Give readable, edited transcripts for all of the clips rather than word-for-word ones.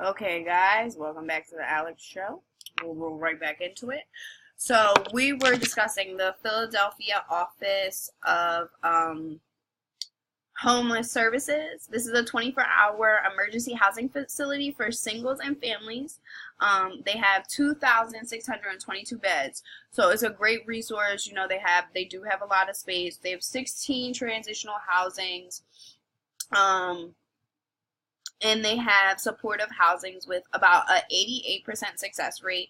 Okay, guys, welcome back to the Alex Show. We'll roll right back into it. So, we were discussing the Philadelphia Office of Homeless Services. This is a 24-hour emergency housing facility for singles and families. They have 2,622 beds, so it's a great resource. You know, they do have a lot of space. They have 16 transitional housings. And they have supportive housings with about a 88% success rate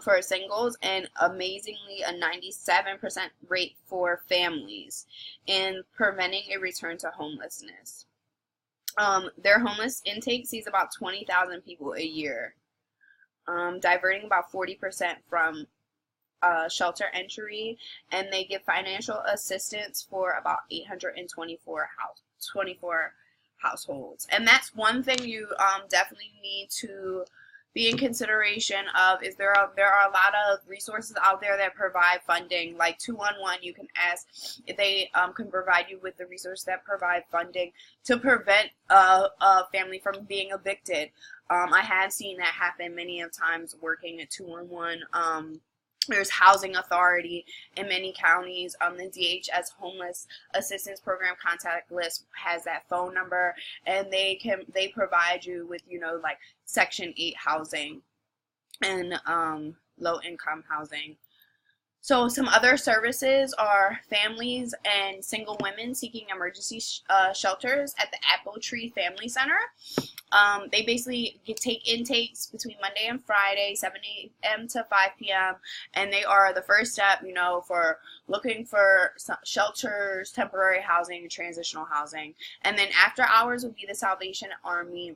for singles, and amazingly a 97% rate for families in preventing a return to homelessness. Their homeless intake sees about 20,000 people a year, diverting about 40% from shelter entry, and they give financial assistance for about 824 households. And that's one thing you definitely need to be in consideration of. Is there are a lot of resources out there that provide funding, like 211. You can ask if they can provide you with the resources that provide funding to prevent a family from being evicted. I have seen that happen many of times working at 211. There's Housing Authority in many counties. The DHS Homeless Assistance Program contact list has that phone number, and they provide you with, like Section 8 housing and low income housing. So some other services are families and single women seeking emergency shelters at the Apple Tree Family Center. They basically take intakes between Monday and Friday, 7 a.m. to 5 p.m. And they are the first step, for looking for shelters, temporary housing, transitional housing. And then after hours would be the Salvation Army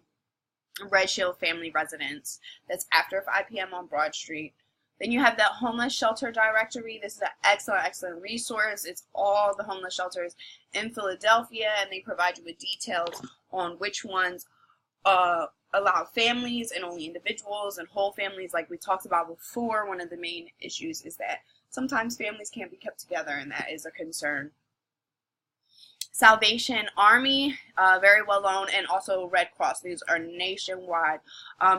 Red Shield Family Residence. That's after 5 p.m. on Broad Street. Then you have the Homeless Shelter Directory. This is an excellent resource. It's all the homeless shelters in Philadelphia, and they provide you with details on which ones allow families and only individuals and whole families. Like we talked about before, one of the main issues is that sometimes families can't be kept together, and that is a concern. Salvation Army, very well known, and also Red Cross. These are nationwide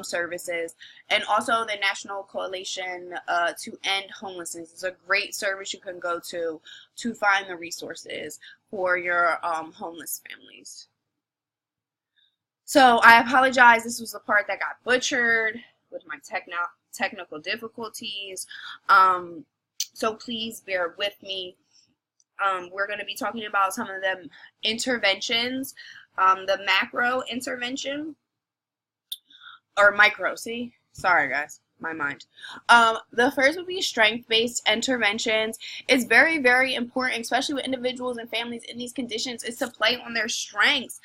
services. And also the National Coalition to End Homelessness is a great service you can go to find the resources for your homeless families. So I apologize, this was the part that got butchered with my technical difficulties. So please bear with me. We're going to be talking about some of the interventions, the macro intervention, or micro, sorry guys, my mind. The first would be strength-based interventions. It's very important, especially with individuals and families in these conditions, is to play on their strengths.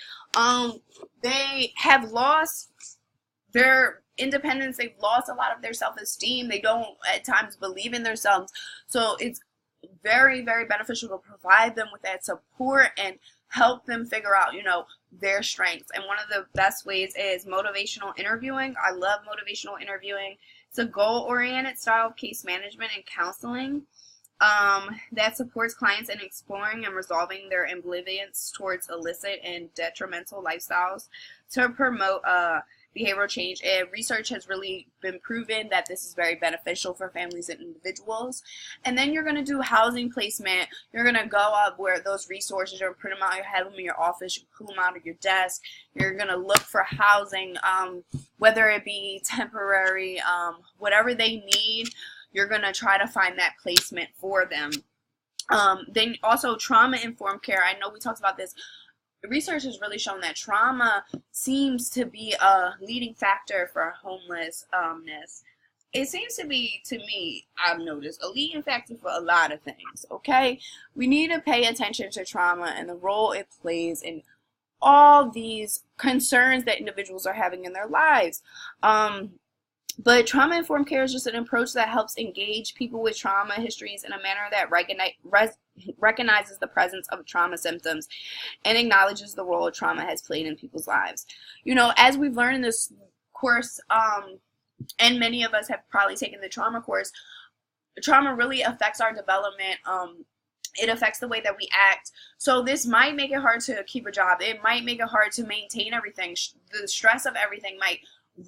They have lost their independence, they've lost a lot of their self-esteem, they don't at times believe in themselves, so it's very beneficial to provide them with that support and help them figure out, their strengths. And one of the best ways is motivational interviewing. I love motivational interviewing. It's a goal-oriented style of case management and counseling that supports clients in exploring and resolving their ambivalence towards illicit and detrimental lifestyles to promote behavioral change. And research has really been proven that this is very beneficial for families and individuals. And then you're going to do housing placement. You're going to go up where those resources, you're going to print them out, you have them in your office, you pull them out of your desk. You're going to look for housing, whether it be temporary, whatever they need, you're going to try to find that placement for them. Then also trauma-informed care. I know we talked about this. Research has really shown that trauma seems to be a leading factor for homelessness. It seems to be, to me, I've noticed, a leading factor for a lot of things, okay? We need to pay attention to trauma and the role it plays in all these concerns that individuals are having in their lives. But trauma-informed care is just an approach that helps engage people with trauma histories in a manner that recognizes the presence of trauma symptoms and acknowledges the role trauma has played in people's lives. As we've learned in this course, and many of us have probably taken the trauma course, trauma really affects our development. It affects the way that we act. So this might make it hard to keep a job. It might make it hard to maintain everything. The stress of everything might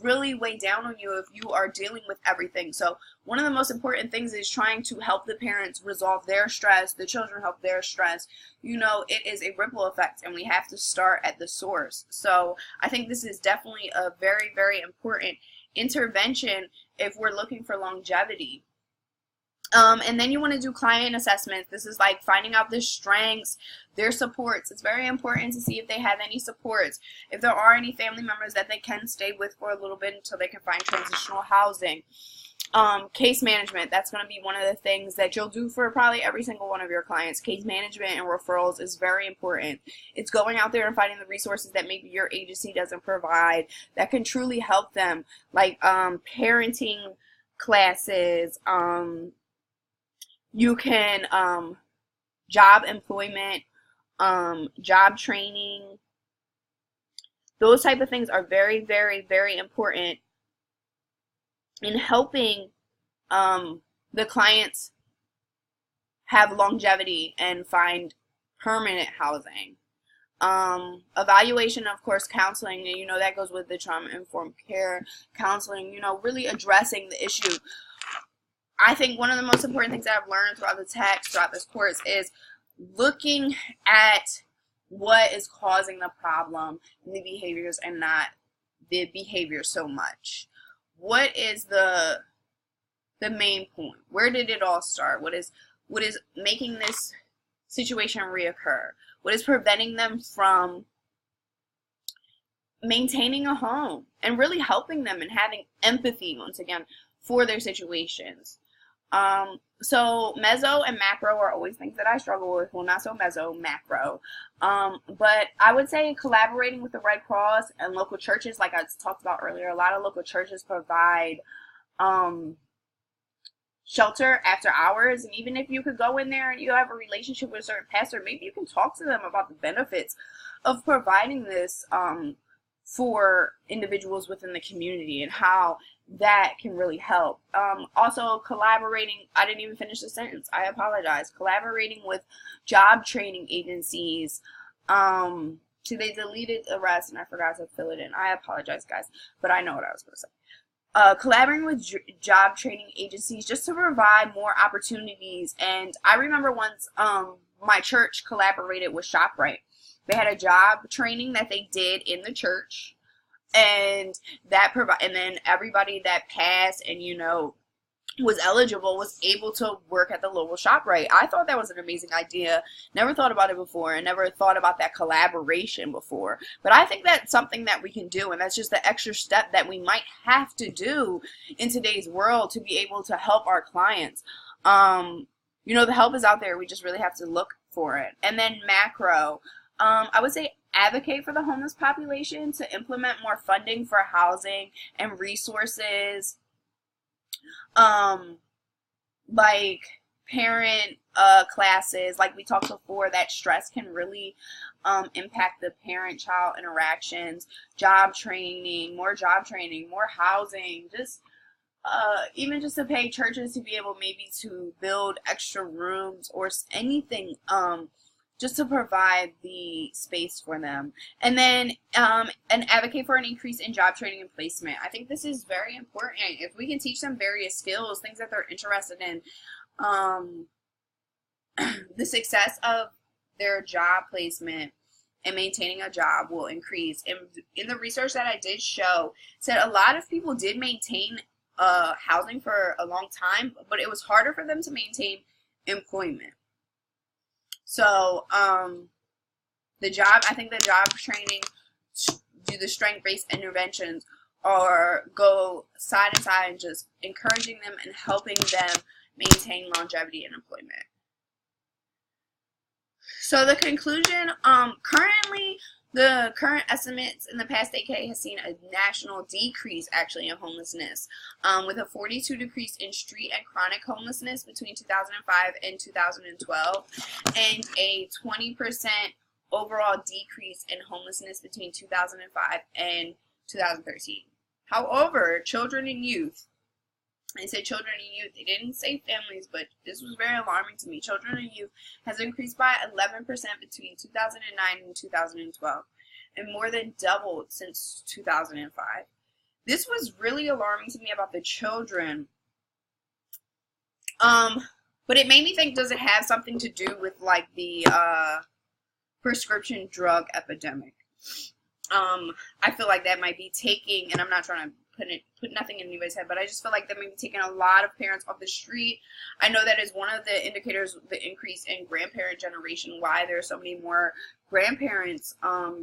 really weigh down on you if you are dealing with everything. So one of the most important things is trying to help the parents resolve their stress, the children help their stress. You know, it is a ripple effect, and we have to start at the source. So I think this is definitely a very, very important intervention if we're looking for longevity. And then you want to do client assessments. This is like finding out their strengths, their supports. It's very important to see if they have any supports, if there are any family members that they can stay with for a little bit until they can find transitional housing. Case management, that's going to be one of the things that you'll do for probably every single one of your clients. Case management and referrals is very important. It's going out there and finding the resources that maybe your agency doesn't provide that can truly help them, like parenting classes, you can job employment, job training. Those type of things are very, very, very important in helping the clients have longevity and find permanent housing. Evaluation, of course, counseling, and you know that goes with the trauma-informed care counseling, you know, really addressing the issue. I think one of the most important things that I've learned throughout the text, throughout this course, is looking at what is causing the problem and the behaviors, and not the behavior so much. What is the main point? Where did it all start? What is making this situation reoccur? What is preventing them from maintaining a home and really helping them and having empathy, once again, for their situations? So meso and macro are always things that I struggle with. Well, not so meso, macro. But I would say collaborating with the Red Cross and local churches, like I talked about earlier. A lot of local churches provide shelter after hours, and even if you could go in there and you have a relationship with a certain pastor, maybe you can talk to them about the benefits of providing this for individuals within the community and how that can really help. Also collaborating, I didn't even finish the sentence, I apologize. Collaborating with job training agencies. So they deleted the rest and I forgot to fill it in. I apologize, guys, but I know what I was going to say. Collaborating with job training agencies just to provide more opportunities. And I remember once my church collaborated with ShopRite. They had a job training that they did in the church, and and then everybody that passed and, you know, was eligible was able to work at the local ShopRite. I thought that was an amazing idea. Never thought about it before, and never thought about that collaboration before. But I think that's something that we can do, and that's just the extra step that we might have to do in today's world to be able to help our clients. You know, the help is out there. We just really have to look for it. And then macro. I would say advocate for the homeless population to implement more funding for housing and resources, like parent classes. Like we talked before, that stress can really impact the parent-child interactions. Job training, more housing, just even just to pay churches to be able maybe to build extra rooms or anything, just to provide the space for them. And then and advocate for an increase in job training and placement. I think this is very important. If we can teach them various skills, things that they're interested in, the success of their job placement and maintaining a job will increase. And in the research that I did show, said a lot of people did maintain housing for a long time, but it was harder for them to maintain employment. So, I think the job training, do the strength-based interventions, or go side to side and just encouraging them and helping them maintain longevity and employment. So the conclusion, currently, the current estimates in the past decade has seen a national decrease, actually, in homelessness, with a 42% decrease in street and chronic homelessness between 2005 and 2012, and a 20% overall decrease in homelessness between 2005 and 2013. However, children and youth, they said children and youth, they didn't say families, but this was very alarming to me. Children and youth has increased by 11% between 2009 and 2012, and more than doubled since 2005. this was really alarming to me about the children. But it made me think, does it have something to do with like the prescription drug epidemic? I feel like that might be taking, and I'm not trying to put nothing in anybody's head, but I just feel like that may be taking a lot of parents off the street. I know that is one of the indicators, the increase in grandparent generation, why there are so many more grandparents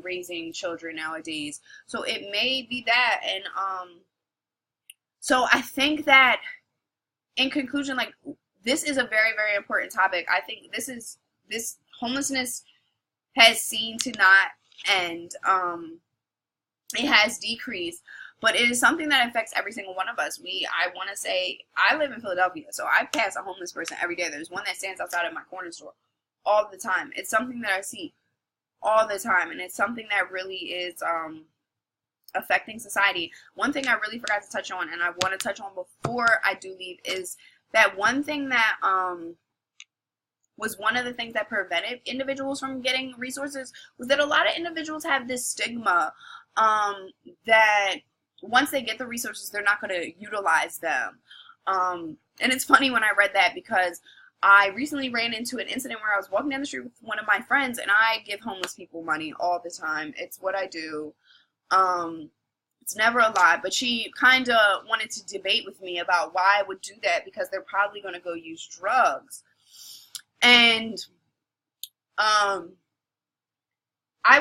raising children nowadays. So it may be that, and so I think that in conclusion, like, this is a very, very important topic. I think this homelessness has seemed to not end. It has decreased, but it is something that affects every single one of us. I want to say, I live in Philadelphia, so I pass a homeless person every day. There's one that stands outside of my corner store all the time. It's something that I see all the time, and it's something that really is affecting society. One thing I really forgot to touch on, and I want to touch on before I do leave, is that one thing that was one of the things that prevented individuals from getting resources was that a lot of individuals have this stigma that once they get the resources, they're not going to utilize them. And it's funny when I read that, because I recently ran into an incident where I was walking down the street with one of my friends, and I give homeless people money all the time. It's what I do. It's never a lot, but she kind of wanted to debate with me about why I would do that, because they're probably going to go use drugs. And I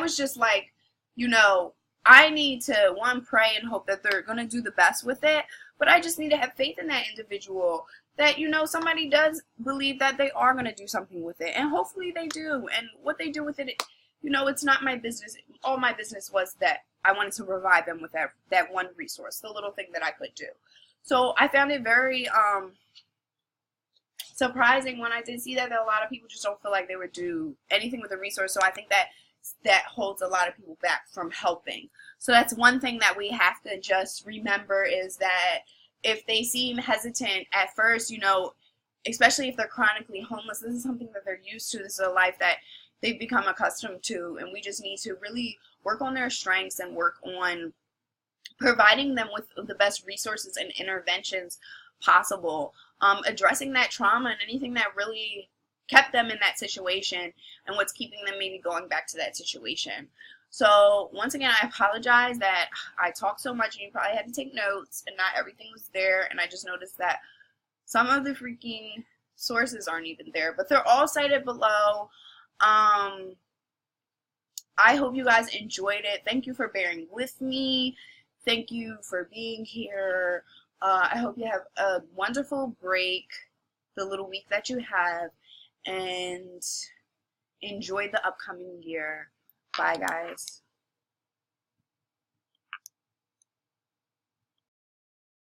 was just like, you know, I need to, one, pray and hope that they're going to do the best with it, but I just need to have faith in that individual, that, you know, somebody does believe that they are going to do something with it, and hopefully they do. And what they do with it, you know, it's not my business. All my business was that I wanted to provide them with that one resource, the little thing that I could do. So I found it very surprising when I did see that a lot of people just don't feel like they would do anything with a resource. So I think that holds a lot of people back from helping. So that's one thing that we have to just remember, is that if they seem hesitant at first, you know, especially if they're chronically homeless, this is something that they're used to. This is a life that they've become accustomed to, and we just need to really work on their strengths and work on providing them with the best resources and interventions possible, addressing that trauma and anything that really kept them in that situation and what's keeping them maybe going back to that situation. So once again, I apologize that I talked so much and you probably had to take notes and not everything was there, and I just noticed that some of the freaking sources aren't even there, but they're all cited below. I hope you guys enjoyed it. Thank you for bearing with me. Thank you for being here. I hope you have a wonderful break, the little week that you have, and enjoy the upcoming year. Bye, guys.